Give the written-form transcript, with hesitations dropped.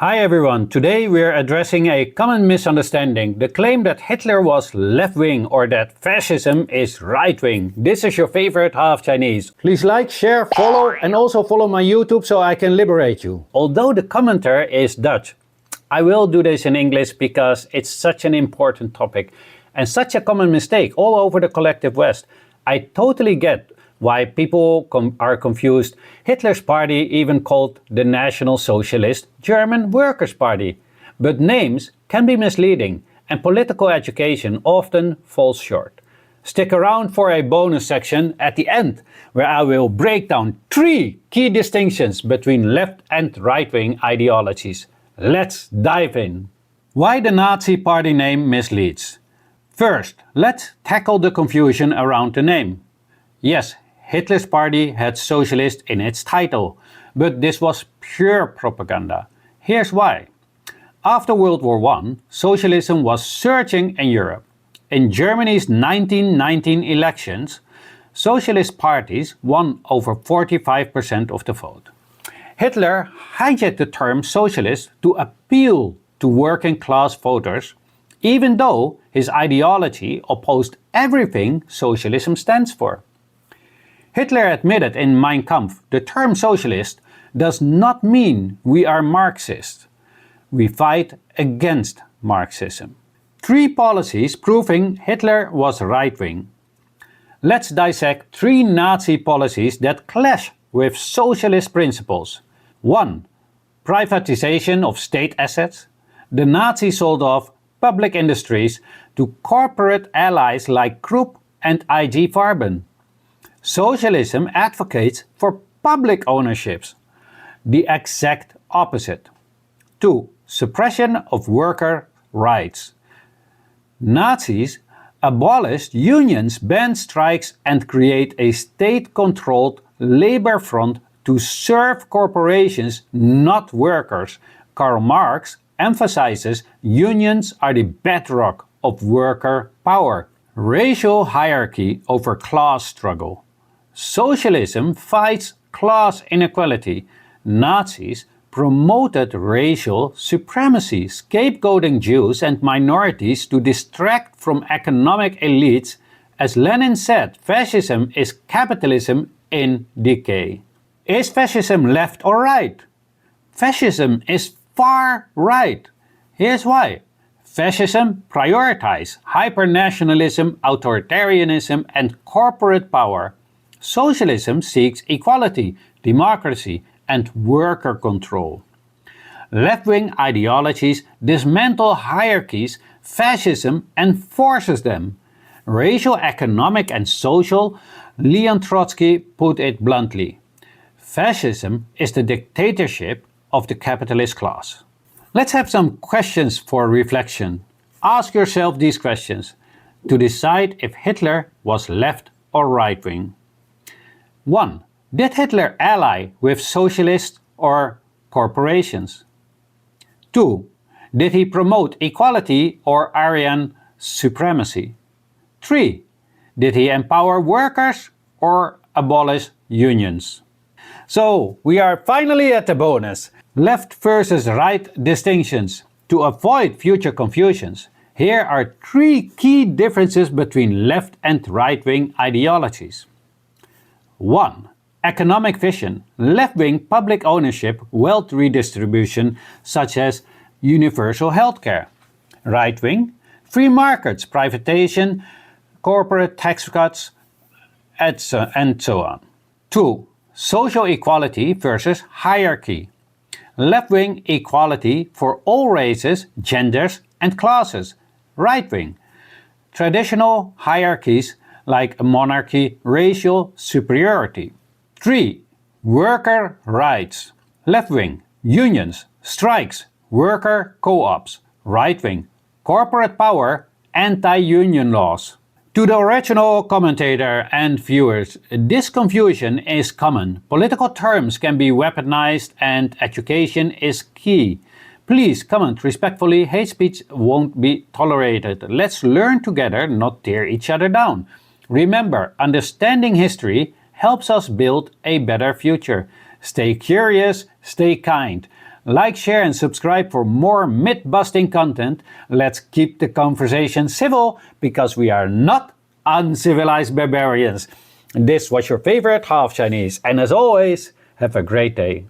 Hi everyone, today we're addressing a common misunderstanding, the claim that Hitler was left-wing or that fascism is right-wing. This is your favorite half Chinese. Please like, share, follow and also follow my YouTube so I can liberate you. Although the commenter is Dutch, I will do this in English because it's such an important topic and such a common mistake all over the collective West. I totally get why people are confused. Hitler's party even called the National Socialist German Workers' Party. But names can be misleading and political education often falls short. Stick around for a bonus section at the end where I will break down 3 key distinctions between left and right-wing ideologies. Let's dive in. Why the Nazi party name misleads. First, let's tackle the confusion around the name. Yes, Hitler's party had socialist in its title, but this was pure propaganda. Here's why. After World War I, socialism was surging in Europe. In Germany's 1919 elections, socialist parties won over 45% of the vote. Hitler hijacked the term socialist to appeal to working class voters, even though his ideology opposed everything socialism stands for. Hitler admitted in Mein Kampf, the term socialist does not mean we are Marxists. We fight against Marxism. 3 policies proving Hitler was right-wing. Let's dissect 3 Nazi policies that clash with socialist principles. 1. Privatization of state assets. The Nazis sold off public industries to corporate allies like Krupp and IG Farben. Socialism advocates for public ownerships, the exact opposite. 2. Suppression of worker rights. Nazis abolished unions, banned strikes and create a state-controlled labor front to serve corporations, not workers. Karl Marx emphasizes unions are the bedrock of worker power. Racial hierarchy over class struggle. Socialism fights class inequality. Nazis promoted racial supremacy, scapegoating Jews and minorities to distract from economic elites. As Lenin said, fascism is capitalism in decay. Is fascism left or right? Fascism is far right. Here's why. Fascism prioritizes hypernationalism, authoritarianism and corporate power. Socialism seeks equality, democracy and worker control. Left-wing ideologies dismantle hierarchies, fascism enforces them. Racial, economic and social, Leon Trotsky put it bluntly. Fascism is the dictatorship of the capitalist class. Let's have some questions for reflection. Ask yourself these questions to decide if Hitler was left or right-wing. 1. Did Hitler ally with socialists or corporations? 2. Did he promote equality or Aryan supremacy? 3. Did he empower workers or abolish unions? So, we are finally at the bonus. Left versus right distinctions. To avoid future confusions, here are 3 key differences between left and right-wing ideologies. 1. Economic vision. Left-wing public ownership, wealth redistribution such as universal healthcare. Right-wing free markets, privatization, corporate tax cuts, and so on. 2. Social equality versus hierarchy. Left-wing equality for all races, genders and classes. Right-wing traditional hierarchies like a monarchy, racial superiority. 3. Worker rights. Left-wing unions, strikes, worker co-ops. Right-wing corporate power, anti-union laws. To the original commentator and viewers, this confusion is common. Political terms can be weaponized and education is key. Please comment respectfully, hate speech won't be tolerated. Let's learn together, not tear each other down. Remember, understanding history helps us build a better future. Stay curious, stay kind. Like, share and subscribe for more myth-busting content. Let's keep the conversation civil because we are not uncivilized barbarians. This was your favorite half Chinese, and as always, have a great day.